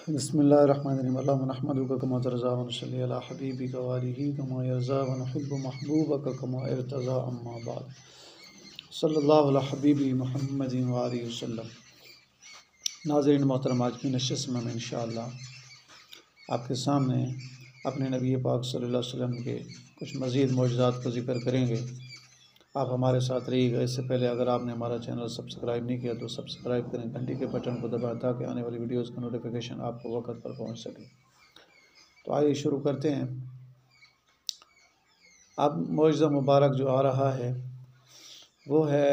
बिस्मिल्लाहिर्रहमानिर्रहीम अल्लाहुम्मा नहमदुका कमा तर्ज़ा व नसल्ली अला हबीबिका व आलिहि कमा यर्ज़ा व नुहिब्बु महबूबका कमा इर्तज़ा अम्मा बाद सल्लल्लाहु अला हबीबी मुहम्मदिन व आलिहि वसल्लम। नाज़रीन मोहतरम, आज की नशिस्त में इंशाअल्लाह आपके सामने अपने नबी पाक सल्लल्लाहु अलैहि वसल्लम के कुछ मज़ीद मौजज़ात को ज़िक्र करेंगे। आप हमारे साथ रहिएगा। इससे पहले अगर आपने हमारा चैनल सब्सक्राइब नहीं किया तो सब्सक्राइब करें, घंटी के बटन को दबाएं ताकि आने वाली वीडियोस का नोटिफिकेशन आपको वक्त पर पहुंच सके। तो आइए शुरू करते हैं। अब मौजज़ा मुबारक जो आ रहा है वो है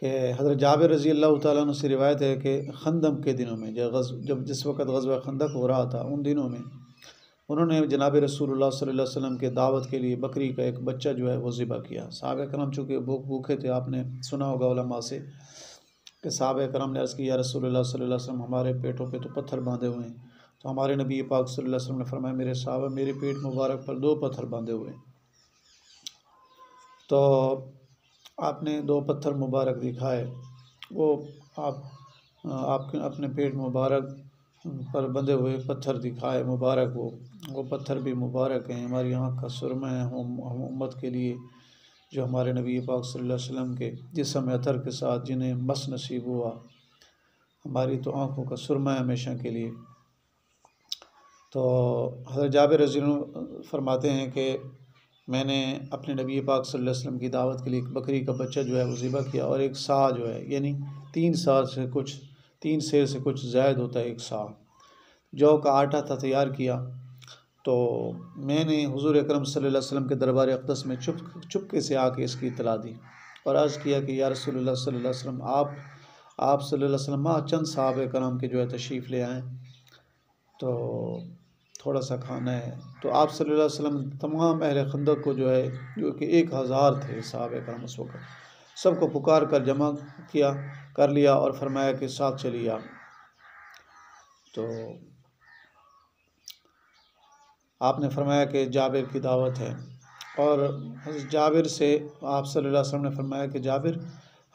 कि हज़रत जाबिर रज़ी अल्लाह तआला अन्हु से रिवायत है कि खंदम के दिनों में जिस वक़्त ग़ज़वा खंदक हो रहा था, उन दिनों में उन्होंने जनाब रसूलुल्लाह सल्लल्लाहु अलैहि वसल्लम के दावत के लिए बकरी का एक बच्चा जो है वो ज़िबा किया। सहाबा करम चूँकि भूखे थे, आपने सुना होगा उलमा से कि सहाबा करम ने अर्ज़ की, या रसूलुल्लाह सल्लल्लाहु अलैहि वसल्लम, हमारे पेटों पे तो पत्थर बांधे हुए हैं। तो हमारे नबी पाक सल्लल्लाहु अलैहि वसल्लम ने फरमाया, मेरे सहाबा, मेरे पेट मुबारक पर 2 पत्थर बांधे हुए हैं। तो आपने 2 पत्थर मुबारक दिखाए, वो आपके अपने पेट मुबारक पर बंधे हुए पत्थर दिखाए मुबारक। वो पत्थर भी मुबारक हैं, हमारी आँख का सुरमा है हम उम्मत के लिए, जो हमारे नबी पाक सल्लल्लाहु अलैहि वसल्लम के जिस्म अतर के साथ जिन्हें मस नसीब हुआ, हमारी तो आँखों का सुरमा है हमेशा के लिए। तो हज़रत जाबिर रज़ी अल्लाह अन्हु फरमाते हैं कि मैंने अपने नबी पाक सल्लल्लाहु अलैहि वसल्लम की दावत के लिए एक बकरी का बच्चा जो है वो ज़िबा किया, और एक सा जो है, यानी 3 सेर से कुछ ज़ायद होता है एक सा, जौ का आटा था, तैयार किया। तो मैंने हुज़ूर अकरम सल्लल्लाहु अलैहि वसल्लम के दरबार अक़दस में चुपके से आके इसकी इत्तला दी और अर्ज़ किया कि या रसूलुल्लाह सल्लल्लाहु अलैहि वसल्लम, आप सल्लल्लाहु अलैहि वसल्लम चंद सहाबा कराम के जो है तशरीफ़ ले आएँ, तो थोड़ा सा खाना है। तो आप सल्लल्लाहु अलैहि वसल्लम तमाम अहले खंदक को जो है, जो कि 1000 थे सहाबा कराम उस वक़्त, सबको पुकार कर जमा कर लिया और फरमाया कि साथ चलिए आप। तो आपने फरमाया कि जाबिर की दावत है, और जाबिर से आप सल्लल्लाहु अलैहि वसल्लम ने फरमाया कि जाबिर,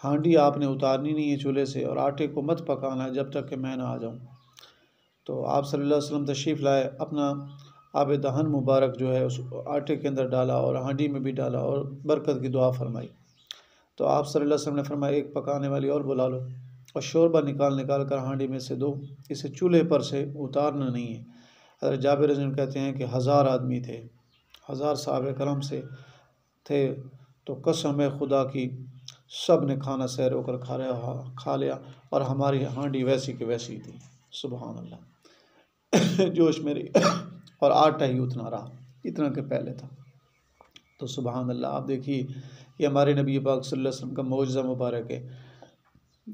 हांडी आपने उतारनी नहीं है चूल्हे से, और आटे को मत पकाना है जब तक कि मैं ना आ जाऊँ। तो आप सल्लल्लाहु अलैहि वसल्लम तशरीफ़ लाए, अपना आब दहन मुबारक जो है उस आटे के अंदर डाला और हांडी में भी डाला और बरकत की दुआ फरमाई। तो आप सल्लल्लाहु अलैहि वसल्लम ने फरमाया, एक पकाने वाली और बुला लो और शोरबा निकाल कर हांडी में से दो, इसे चूल्हे पर से उतारना नहीं है। हज़रत जाबिर रज़ी अल्लाह कहते हैं कि 1000 आदमी थे, 1000 सहाबा करम से थे। तो कसम है खुदा की, सब ने खाना सैर होकर खा लिया और हमारी हांडी वैसी की वैसी थी। सुभान अल्लाह जोश मेरी और आटा ही उतना रहा, इतना के पहले था। तो सुभान अल्लाह, आप देखिए, ये हमारे नबी पाक सल्लल्लाहु अलैहि वसल्लम का मौजज़ा मुबारक है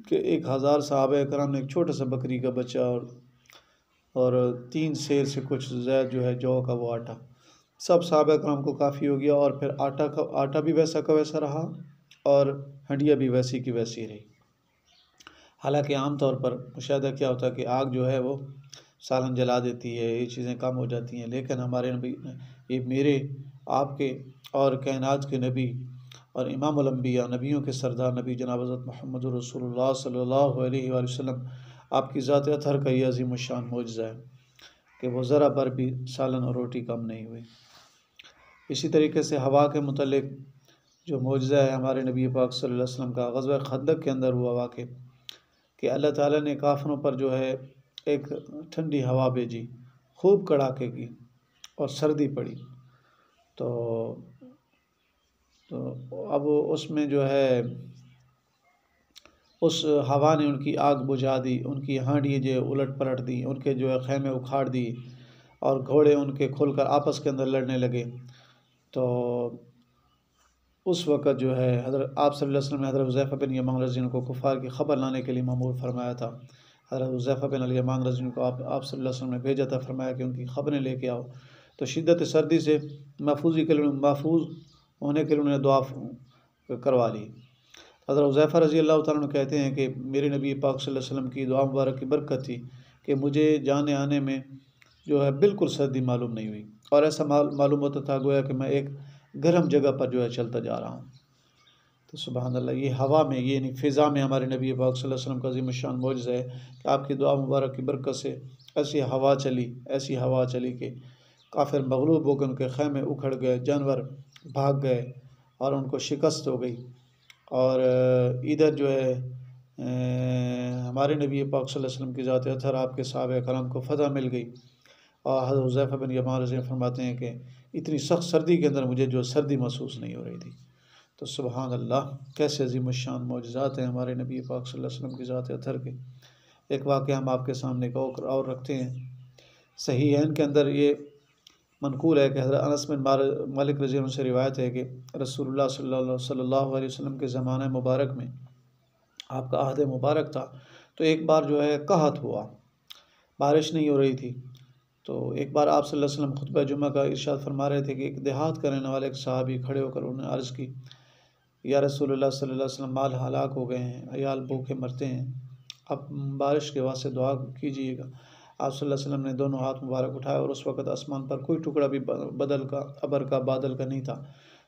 कि 1000 सहाबा कराम ने एक छोटा सा बकरी का बच्चा और 3 सेर से कुछ ज़ायद जो है जौ का वो आटा, सब सहाबा कराम को काफ़ी हो गया। और फिर आटा भी वैसा का वैसा रहा और हंडिया भी वैसी की वैसी रही। हालांकि आम तौर पर मुशाहिदा क्या होता है कि आग जो है वो सालन जला देती है, ये चीज़ें कम हो जाती हैं, लेकिन हमारे नबी, ये मेरे आपके और कायनात के नबी और इमामुल अंबिया, नबियों के सरदार नबी जनाब हज़रत मुहम्मद रसूलुल्लाह सल्लल्लाहु अलैहि वसल्लम, आपकी ज़ात अतहर का ये अज़ीम शान मौजज़ा है कि वो ज़रा पर भी सालन और रोटी कम नहीं हुई। इसी तरीके से हवा के मुतल्लिक़ जो मौजज़ा है हमारे नबी पाक सल्लल्लाहु अलैहि वसल्लम का, ग़ज़वा खंदक के अंदर हुआ वाक़या कि अल्लाह ताला ने काफ़िरों पर जो है एक ठंडी हवा भेजी, खूब कड़ाके की, और सर्दी पड़ी। तो अब उसमें जो है उस हवा ने उनकी आग बुझा दी, उनकी हांडी जो उलट पलट दी, उनके जो है ख़ैमे उखाड़ दिए और घोड़े उनके खुलकर आपस के अंदर लड़ने लगे। तो उस वक़्त जो है हज़रत आप सल्लल्लाहु अलैहि वसल्लम ने हज़रत हुज़ैफ़ा बिन यमान रज़ी अल्लाह को कुफ़ार की ख़बर लाने के लिए मामूर फरमाया था। हज़रत हुज़ैफ़ा बिन यमान रज़ी अल्लाह को आप सल्लल्लाहु अलैहि वसल्लम ने भेजा था, फरमाया कि उनकी ख़बरें लेके आओ। तो शिद्दत सर्दी से महफूज़ होने के लिए उन्होंने दुआ करवा ली। हज़रत हुज़ैफ़ा रज़ी अल्लाह तआला अन्हु कहते हैं कि मेरे नबी पाक सल्लल्लाहु अलैहि वसल्लम की दुआ मुबारक की बरकत थी कि मुझे जाने आने में जो है बिल्कुल सर्दी मालूम नहीं हुई, और ऐसा मालूम होता था गोया कि मैं एक गर्म जगह पर जो है चलता जा रहा हूँ। तो सुबहान अल्लाह, ये हवा में, ये नहीं फ़िज़ा में हमारे नबी पाक सल्लल्लाहु अलैहि वसल्लम का अज़ीमुश्शान मौजज़ा है कि आपकी दुआ मुबारक की बरकत से ऐसी हवा चली, ऐसी हवा चली कि काफ़िर मगलूब होकर उनके ख़ैमे उखड़ गए, जानवर भाग गए और उनको शिकस्त हो गई। और इधर जो है हमारे नबी पाक सल्लल्लाहु अलैहि वसल्लम की ज़ात अतहर आपके सहाबा कराम को फ़तह मिल गई। और हज़रत हुज़ैफ़ा बिन यमान रज़ी फरमाते हैं कि इतनी सख्त सर्दी के अंदर मुझे जो सर्दी महसूस नहीं हो रही थी। तो सुबहान अल्लाह, कैसे अज़ीमुश्शान मौजज़ात हैं हमारे नबी पाक सल्लल्लाहु अलैहि वसल्लम की ज़ात अतहर के। एक वाक़या हम आपके सामने एक और रखते हैं। सहीहैन के अंदर ये मनक़ूल है कि हज़रत अनस बिन मालिक रज़ी अल्लाह अन्हु से रिवायत है कि रसूलुल्लाह सल्लल्लाहु अलैहि वसल्लम के ज़माने मुबारक में आपका अहद मुबारक था। तो एक बार जो है कहत हुआ, बारिश नहीं हो रही थी। तो एक बार आप सल्लल्लाहु अलैहि वसल्लम खुतबा जुमा का इरशाद फरमा रहे थे कि एक देहात का रहने वाले एक सहाबी खड़े होकर उन्होंने अर्ज़ की, या रसूलुल्लाह सल्लल्लाहु अलैहि वसल्लम, माल हलाक हो गए हैं, अयाल भूखे मरते हैं, आप बारिश के वास्ते दुआ कीजिएगा। आप सल्लल्लाहु अलैहि वसल्लम ने दोनों हाथ मुबारक उठाए और उस वक़्त आसमान पर कोई टुकड़ा भी अबर का बादल का नहीं था।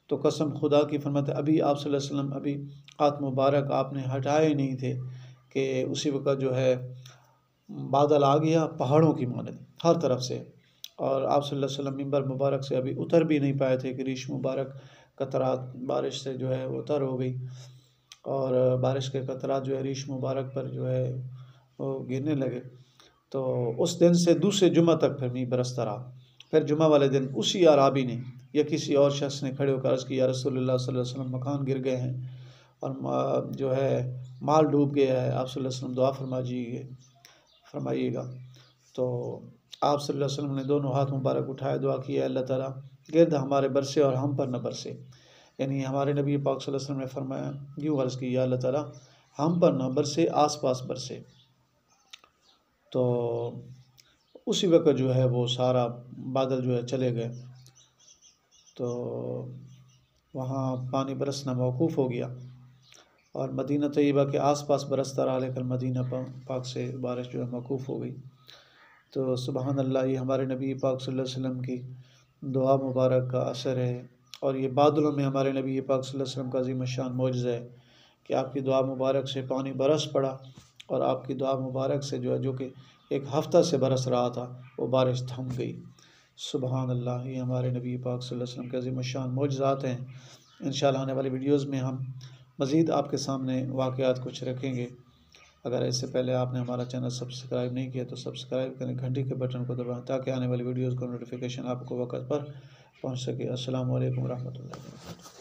तो कसम खुदा की फरमाते, अभी आप सल्लल्लाहु अलैहि वसल्लम अभी हाथ मुबारक आपने हटाए ही नहीं थे कि उसी वक़्त जो है बादल आ गया पहाड़ों की मानद हर तरफ से। और आप सल्लल्लाहु अलैहि वसल्लम मिंबर मुबारक से अभी उतर भी नहीं पाए थे कि रीश मुबारक कतरात बारिश से जो है वो तर हो गई और बारिश के कतरात जो है रीश मुबारक पर जो है वो गिरने लगे। तो उस दिन से दूसरे जुमा तक फिर मींह बरसता रहा। फिर जुमा वाले दिन उसी अराबी ने या किसी और शख्स ने खड़े होकर अर्ज़ की, या रसूलुल्लाह सल्लल्लाहु अलैहि वसल्लम, मकान गिर गए हैं और जो है माल डूब गया है, आप सल्लल्लाहु अलैहि वसल्लम दुआ फरमाइएगा। तो आप सल्लल्लाहु अलैहि वसल्लम ने दोनों हाथ मुबारक उठाए, दुआ की, अल्लाह ताला गिर्द हमारे बरसे और हम पर न बरसे। यानी हमारे नबी पाक सल्लल्लाहु अलैहि वसल्लम ने फरमाया, यूँ अर्ज़ की, या अल्लाह ताला हम पर न बरसे, आस पास बरसे। तो उसी वक़्त जो है वो सारा बादल जो है चले गए। तो वहाँ पानी बरसना मौकूफ़ हो गया और मदीना तैयबा के आस-पास बरसता रहा, लेकिन मदीना पाक से बारिश जो है मौकूफ़ हो गई। तो सुबहान अल्लाह, ये हमारे नबी पाक सल्लल्लाहु अलैहि वसल्लम की दुआ मुबारक का असर है। और ये बादलों में हमारे नबी पाक सल्लल्लाहु अलैहि वसल्लम का अज़ीमुश्शान मौजज़ा है कि आपकी दुआ मुबारक से पानी बरस पड़ा और आपकी दुआ मुबारक से जो है, जो कि एक हफ़्ता से बरस रहा था, वो बारिश थम गई। सुबहान अल्लाह, ये हमारे नबी पाक सल्लल्लाहु अलैहि वसल्लम के अज़ीमुश्शान मौजज़ात हैं। इंशाअल्लाह आने वाली वीडियोज़ में हम मज़ीद आपके सामने वाक़यात कुछ रखेंगे। अगर इससे पहले आपने हमारा चैनल सब्सक्राइब नहीं किया तो सब्सक्राइब करें, घंटी के बटन को दबाएं ताकि आने वाली वीडियोज़ का नोटिफिकेशन आपको वक़्त पर पहुँच सके। अस्सलामु अलैकुम रहमतुल्लाहि व बरकातुहू।